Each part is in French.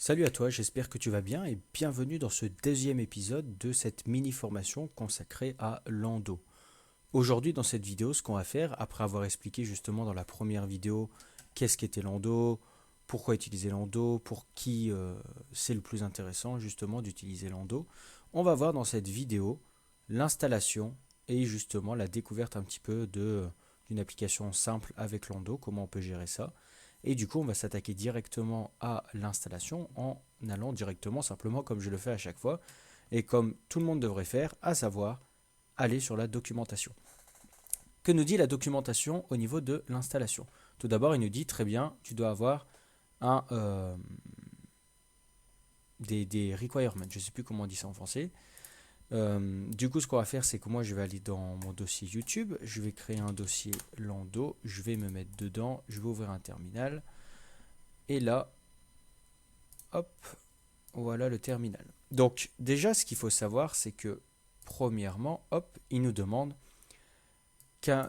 Salut à toi, j'espère que tu vas bien et bienvenue dans ce deuxième épisode de cette mini-formation consacrée à Lando. Aujourd'hui dans cette vidéo, ce qu'on va faire, après avoir expliqué justement dans la première vidéo qu'est-ce qu'était Lando, pourquoi utiliser Lando, pour qui c'est le plus intéressant justement d'utiliser Lando, on va voir dans cette vidéo l'installation et justement la découverte un petit peu d'une application simple avec Lando, comment on peut gérer ça. Et du coup, on va s'attaquer directement à l'installation en allant directement, simplement comme je le fais à chaque fois, et comme tout le monde devrait faire, à savoir aller sur la documentation. Que nous dit la documentation au niveau de l'installation? Tout d'abord, il nous dit très bien, tu dois avoir un, des requirements, je ne sais plus comment on dit ça en français. Du coup, ce qu'on va faire, c'est que moi, je vais aller dans mon dossier YouTube, je vais créer un dossier Lando, je vais me mettre dedans, je vais ouvrir un terminal, et là, hop, voilà le terminal. Donc déjà, ce qu'il faut savoir, c'est que premièrement, hop, il nous demande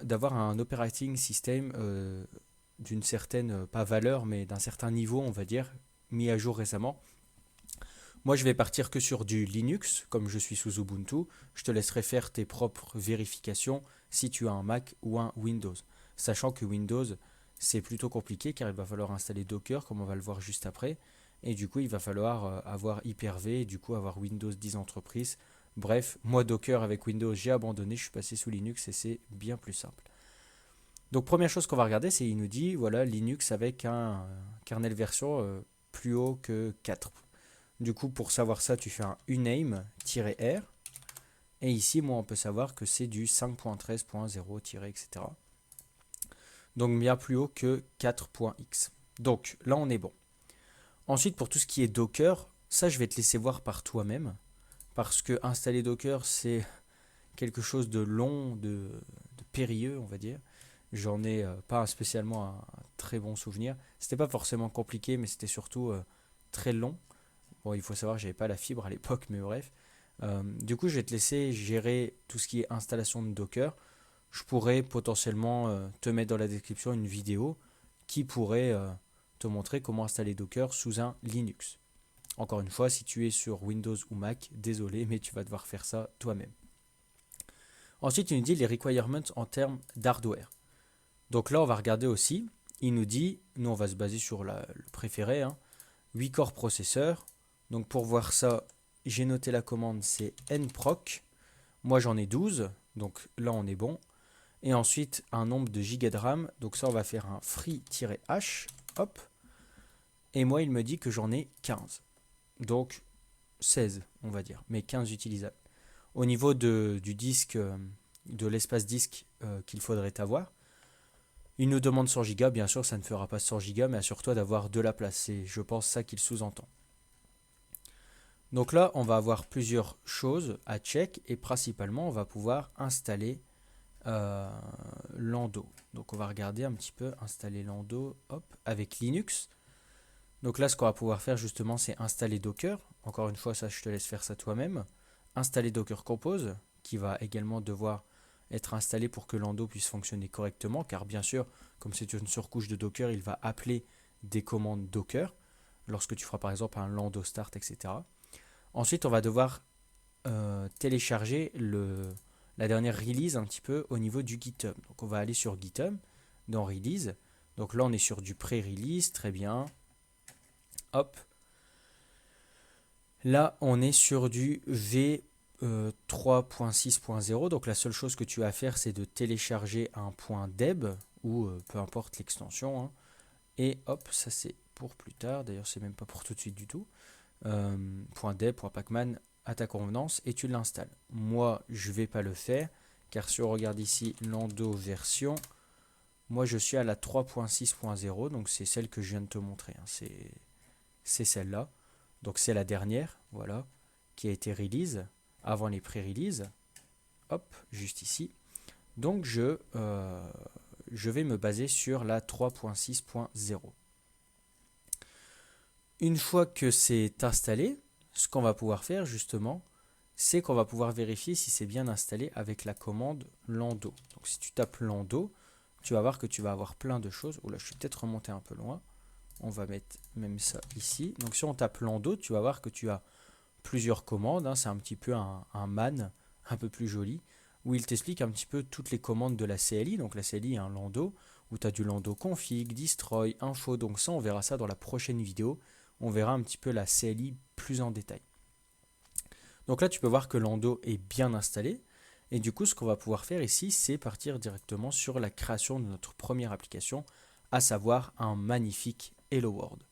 d'avoir un operating system d'une certaine, pas valeur, mais d'un certain niveau, on va dire, mis à jour récemment. Moi, je vais partir que sur du Linux, comme je suis sous Ubuntu. Je te laisserai faire tes propres vérifications si tu as un Mac ou un Windows. Sachant que Windows, c'est plutôt compliqué car il va falloir installer Docker, comme on va le voir juste après. Et du coup, il va falloir avoir Hyper-V et du coup avoir Windows 10 entreprise. Bref, moi Docker avec Windows, j'ai abandonné, je suis passé sous Linux et c'est bien plus simple. Donc première chose qu'on va regarder, c'est il nous dit voilà Linux avec un kernel version plus haut que 4. Du coup, pour savoir ça, tu fais un uname-r. Et ici, moi, on peut savoir que c'est du 5.13.0- etc. Donc bien plus haut que 4.x. Donc là, on est bon. Ensuite, pour tout ce qui est Docker, ça, je vais te laisser voir par toi-même. Parce que installer Docker, c'est quelque chose de long, de périlleux, on va dire. J'en ai pas spécialement un très bon souvenir. C'était pas forcément compliqué, mais c'était surtout très long. Bon, il faut savoir que j'avais pas la fibre à l'époque, mais bref. Du coup, je vais te laisser gérer tout ce qui est installation de Docker. Je pourrais potentiellement te mettre dans la description une vidéo qui pourrait te montrer comment installer Docker sous un Linux. Encore une fois, si tu es sur Windows ou Mac, désolé, mais tu vas devoir faire ça toi-même. Ensuite, il nous dit les requirements en termes d'hardware. Donc là, on va regarder aussi. Il nous dit, nous on va se baser sur le préféré, hein, 8 corps processeur. Donc pour voir ça, j'ai noté la commande, c'est nproc. Moi j'en ai 12, donc là on est bon. Et ensuite un nombre de gigas de RAM, donc ça on va faire un free-h, hop. Et moi il me dit que j'en ai 15. Donc 16 on va dire, mais 15 utilisables. Au niveau du disque, de l'espace disque qu'il faudrait avoir, il nous demande 100 Go, bien sûr ça ne fera pas 100 Go, mais assure-toi d'avoir de la place, c'est je pense ça qu'il sous-entend. Donc là on va avoir plusieurs choses à check et principalement on va pouvoir installer euh, Lando. Donc on va regarder un petit peu, installer Lando, hop, avec Linux. Donc là ce qu'on va pouvoir faire justement c'est installer Docker, encore une fois ça je te laisse faire ça toi-même. Installer Docker Compose, qui va également devoir être installé pour que Lando puisse fonctionner correctement, car bien sûr, comme c'est une surcouche de Docker, il va appeler des commandes Docker, lorsque tu feras par exemple un Lando Start, etc. Ensuite, on va devoir télécharger la dernière release un petit peu au niveau du GitHub. Donc on va aller sur GitHub, dans Release. Donc là, on est sur du pré-release, très bien. Hop. Là, on est sur du V 3.6.0. Donc la seule chose que tu as à faire, c'est de télécharger un .deb ou peu importe l'extension, hein. Et hop, ça c'est pour plus tard. D'ailleurs, c'est même pas pour tout de suite du tout. .deb, .pacman à ta convenance et tu l'installes. Moi, je vais pas le faire car si on regarde ici Lando version, moi je suis à la 3.6.0, donc c'est celle que je viens de te montrer, hein. C'est celle-là. Donc c'est la dernière, voilà, qui a été release avant les pré-releases. Hop, juste ici. Donc je vais me baser sur la 3.6.0. Une fois que c'est installé, ce qu'on va pouvoir faire justement, c'est qu'on va pouvoir vérifier si c'est bien installé avec la commande Lando. Donc si tu tapes Lando, tu vas voir que tu vas avoir plein de choses. Oula, je suis peut-être remonté un peu loin. On va mettre même ça ici. Donc si on tape Lando, tu vas voir que tu as plusieurs commandes, hein. C'est un petit peu un man un peu plus joli, où il t'explique un petit peu toutes les commandes de la CLI. Donc la CLI est un Lando, où tu as du Lando config, destroy, info. Donc ça, on verra ça dans la prochaine vidéo. On verra un petit peu la CLI plus en détail. Donc là, tu peux voir que Lando est bien installé. Et du coup, ce qu'on va pouvoir faire ici, c'est partir directement sur la création de notre première application, à savoir un magnifique Hello World.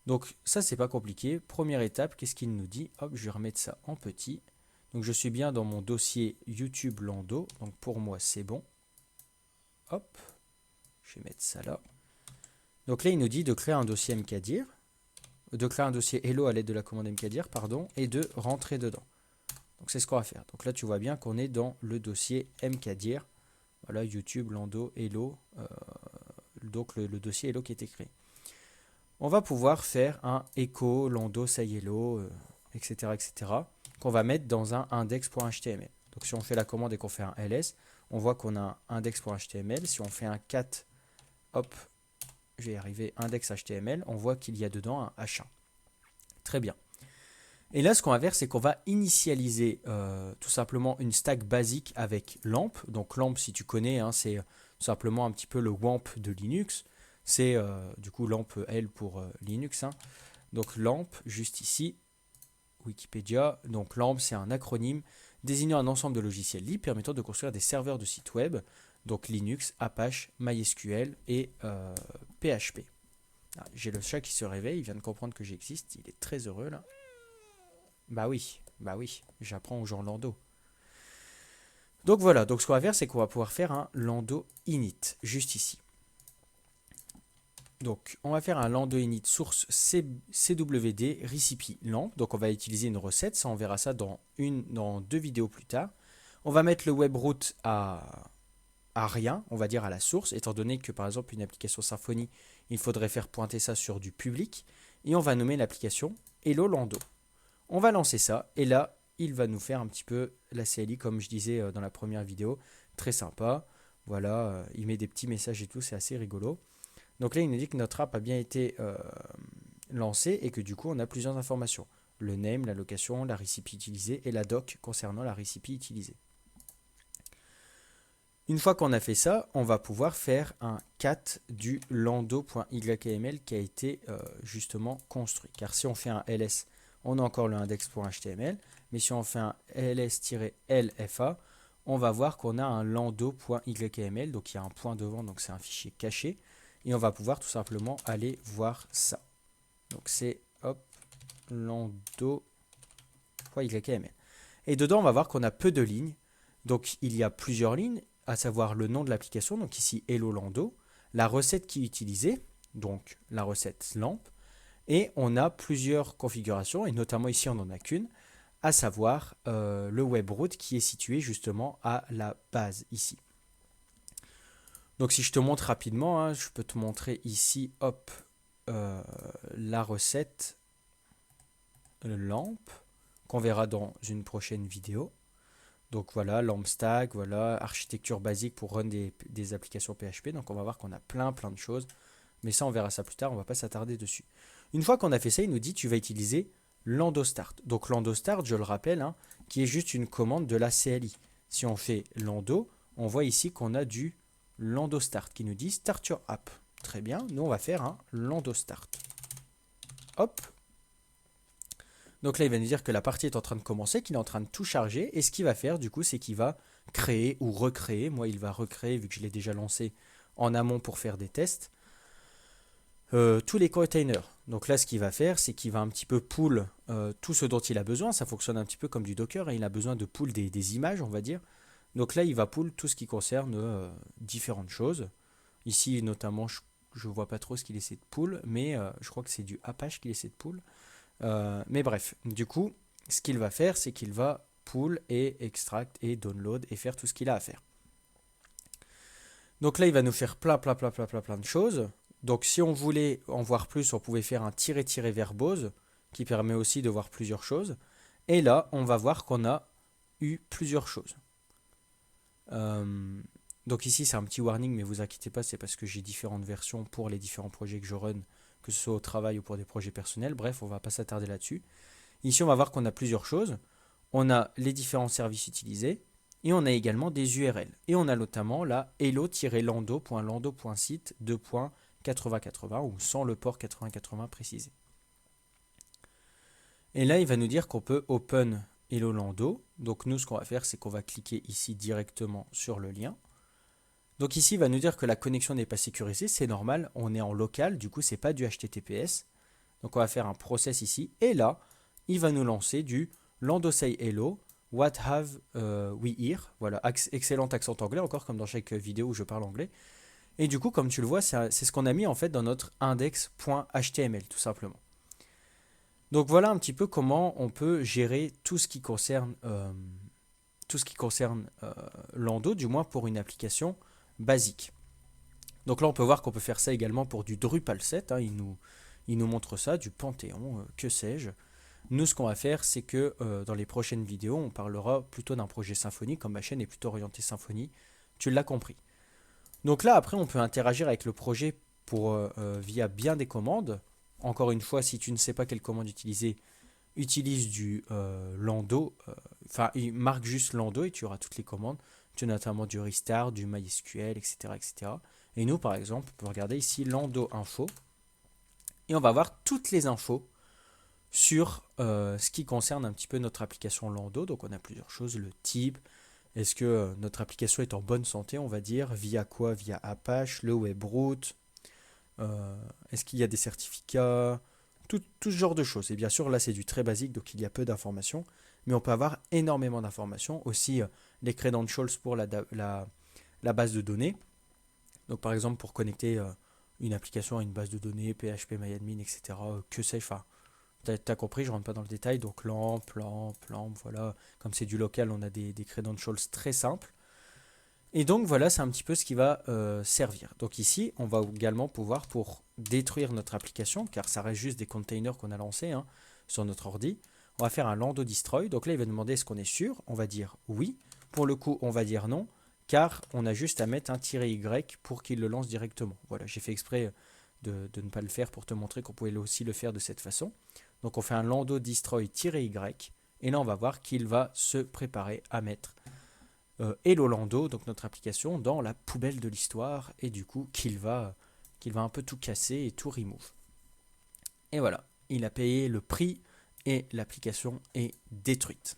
Donc ça, c'est pas compliqué. Première étape, qu'est-ce qu'il nous dit? Hop, je vais remettre ça en petit. Donc je suis bien dans mon dossier YouTube Lando. Donc pour moi, c'est bon. Hop, je vais mettre ça là. Donc là, il nous dit de créer un dossier mkdir, de créer un dossier Hello à l'aide de la commande mkdir, pardon, et de rentrer dedans. Donc c'est ce qu'on va faire. Donc là, tu vois bien qu'on est dans le dossier mkdir. Voilà, YouTube, Lando, Hello. Donc le dossier Hello qui a été créé. On va pouvoir faire un echo, Lando, say hello, etc., etc., qu'on va mettre dans un index.html. Donc si on fait la commande et qu'on fait un ls, on voit qu'on a un index.html. Si on fait un cat, hop, je vais y arriver, index.html, on voit qu'il y a dedans un H1. Très bien. Et là, ce qu'on va faire, c'est qu'on va initialiser tout simplement une stack basique avec LAMP. Donc LAMP, si tu connais, hein, c'est tout simplement un petit peu le WAMP de Linux. C'est du coup LAMP L pour Linux. Hein. Donc LAMP, juste ici, Wikipédia. Donc LAMP, c'est un acronyme désignant un ensemble de logiciels libres permettant de construire des serveurs de sites web. Donc Linux, Apache, MySQL et PHP. Ah, j'ai le chat qui se réveille, il vient de comprendre que j'existe. Il est très heureux là. Bah oui, j'apprends aux gens Lando. Donc voilà, donc ce qu'on va faire, c'est qu'on va pouvoir faire un Lando init, juste ici. Donc on va faire un Lando init source CWD recipe lamp. Donc on va utiliser une recette, ça on verra ça dans 2 vidéos plus tard. On va mettre le webroot à rien, on va dire à la source, étant donné que par exemple une application Symfony, il faudrait faire pointer ça sur du public. Et on va nommer l'application Hello Lando. On va lancer ça et là, il va nous faire un petit peu la CLI comme je disais dans la première vidéo. Très sympa. Voilà, il met des petits messages et tout, c'est assez rigolo. Donc là, il nous dit que notre app a bien été lancée et que du coup, on a plusieurs informations. Le name, la location, la recipe utilisée et la doc concernant la recipe utilisée. Une fois qu'on a fait ça, on va pouvoir faire un cat du lando.yml qui a été justement construit. Car si on fait un ls, on a encore le index.html, mais si on fait un ls-lfa, on va voir qu'on a un lando.yml, donc il y a un point devant, donc c'est un fichier caché, et on va pouvoir tout simplement aller voir ça. Donc c'est hop, lando.yml. Et dedans, on va voir qu'on a peu de lignes, donc il y a plusieurs lignes, à savoir le nom de l'application, donc ici Hello Lando, la recette qui est utilisée, donc la recette LAMP, et on a plusieurs configurations, et notamment ici on n'en a qu'une, à savoir le webroot qui est situé justement à la base ici. Donc si je te montre rapidement, hein, je peux te montrer ici, hop, la recette LAMP, qu'on verra dans une prochaine vidéo. Donc voilà, LAMP stack, voilà, architecture basique pour run des applications PHP. Donc on va voir qu'on a plein de choses. Mais ça, on verra ça plus tard, on ne va pas s'attarder dessus. Une fois qu'on a fait ça, il nous dit tu vas utiliser Lando Start. Donc Lando Start, je le rappelle, hein, qui est juste une commande de la CLI. Si on fait Lando, on voit ici qu'on a du Lando Start qui nous dit Start your app. Très bien, nous on va faire un Lando Start. Hop. Donc là, il va nous dire que la partie est en train de commencer, qu'il est en train de tout charger. Et ce qu'il va faire, du coup, c'est qu'il va créer ou recréer. Moi, il va recréer, vu que je l'ai déjà lancé en amont pour faire des tests, tous les containers. Donc là, ce qu'il va faire, c'est qu'il va un petit peu pool tout ce dont il a besoin. Ça fonctionne un petit peu comme du Docker. Et il a besoin de pool des images, on va dire. Donc là, il va pool tout ce qui concerne différentes choses. Ici, notamment, je ne vois pas trop ce qu'il essaie de pool, mais je crois que c'est du Apache qu'il essaie de pool. Mais bref, du coup, ce qu'il va faire, c'est qu'il va pull et extract et download et faire tout ce qu'il a à faire. Donc là, il va nous faire plein de choses. Donc si on voulait en voir plus, on pouvait faire un -- verbose qui permet aussi de voir plusieurs choses. Et là, on va voir qu'on a eu plusieurs choses. Donc ici, c'est un petit warning, mais vous inquiétez pas, c'est parce que j'ai différentes versions pour les différents projets que je run que ce soit au travail ou pour des projets personnels. Bref, on ne va pas s'attarder là-dessus. Ici, on va voir qu'on a plusieurs choses. On a les différents services utilisés et on a également des URL. Et on a notamment là hello-lando.lando.site 2.8080 ou sans le port 8080 précisé. Et là, il va nous dire qu'on peut open Hello Lando. Donc nous, ce qu'on va faire, c'est qu'on va cliquer ici directement sur le lien. Donc ici, il va nous dire que la connexion n'est pas sécurisée, c'est normal, on est en local, du coup, c'est pas du HTTPS. Donc on va faire un process ici, et là, il va nous lancer du Lando say hello, what have we here. Voilà, excellent accent anglais, encore comme dans chaque vidéo où je parle anglais. Et du coup, comme tu le vois, c'est ce qu'on a mis en fait dans notre index.html, tout simplement. Donc voilà un petit peu comment on peut gérer tout ce qui concerne, Lando, du moins pour une application basique. Donc là, on peut voir qu'on peut faire ça également pour du Drupal 7. Hein, il nous montre ça, du Panthéon, que sais-je. Nous, ce qu'on va faire, c'est que dans les prochaines vidéos, on parlera plutôt d'un projet Symfony, comme ma chaîne est plutôt orientée Symfony. Tu l'as compris. Donc là, après, on peut interagir avec le projet via bien des commandes. Encore une fois, si tu ne sais pas quelle commande utiliser, utilise du Lando. Il marque juste Lando et tu auras toutes les commandes. Tu as notamment du restart, du MySQL, etc., etc. Et nous, par exemple, on peut regarder ici Lando Info. Et on va voir toutes les infos sur ce qui concerne un petit peu notre application Lando. Donc on a plusieurs choses, le type. Est-ce que notre application est en bonne santé, on va dire, via quoi? Via Apache, le webroot. Est-ce qu'il y a des certificats? Tout ce genre de choses. Et bien sûr, là, c'est du très basique, donc il y a peu d'informations. Mais on peut avoir énormément d'informations. Aussi, les credentials pour la base de données. Donc, par exemple, pour connecter une application à une base de données, PHP, MyAdmin, etc. Que sais-je. Enfin, t'as compris, je rentre pas dans le détail. Donc, LAMP, voilà. Comme c'est du local, on a des credentials très simples. Et donc voilà, c'est un petit peu ce qui va servir. Donc ici, on va également pouvoir, pour détruire notre application, car ça reste juste des containers qu'on a lancés sur notre ordi, on va faire un Lando destroy. Donc là, il va demander est-ce qu'on est sûr. On va dire oui. Pour le coup, on va dire non, car on a juste à mettre un -y pour qu'il le lance directement. Voilà, j'ai fait exprès de ne pas le faire pour te montrer qu'on pouvait aussi le faire de cette façon. Donc on fait un Lando destroy-y, et là, on va voir qu'il va se préparer à mettre Hello Lando, donc notre application, dans la poubelle de l'histoire, et du coup qu'il va un peu tout casser et tout remove. Et voilà, il a payé le prix et l'application est détruite.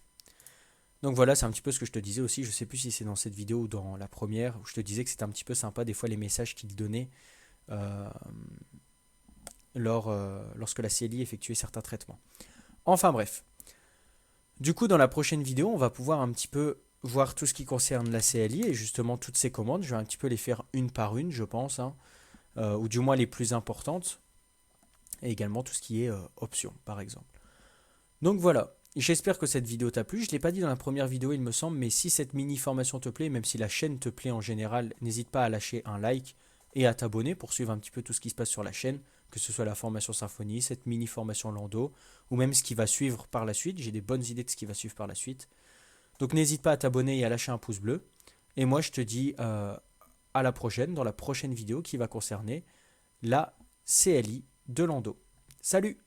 Donc voilà, c'est un petit peu ce que je te disais aussi, je sais plus si c'est dans cette vidéo ou dans la première, où je te disais que c'était un petit peu sympa des fois les messages qu'il donnait lorsque la CLI effectuait certains traitements. Enfin bref. Du coup, dans la prochaine vidéo, on va pouvoir un petit peu voir tout ce qui concerne la CLI et justement toutes ces commandes. Je vais un petit peu les faire une par une, je pense, ou du moins les plus importantes. Et également tout ce qui est options, par exemple. Donc voilà, j'espère que cette vidéo t'a plu. Je ne l'ai pas dit dans la première vidéo, il me semble, mais si cette mini-formation te plaît, même si la chaîne te plaît en général, n'hésite pas à lâcher un like et à t'abonner pour suivre un petit peu tout ce qui se passe sur la chaîne, que ce soit la formation Symfony, cette mini-formation Lando, ou même ce qui va suivre par la suite. J'ai des bonnes idées de ce qui va suivre par la suite. Donc n'hésite pas à t'abonner et à lâcher un pouce bleu. Et moi je te dis à la prochaine, dans la prochaine vidéo qui va concerner la CLI de Lando. Salut!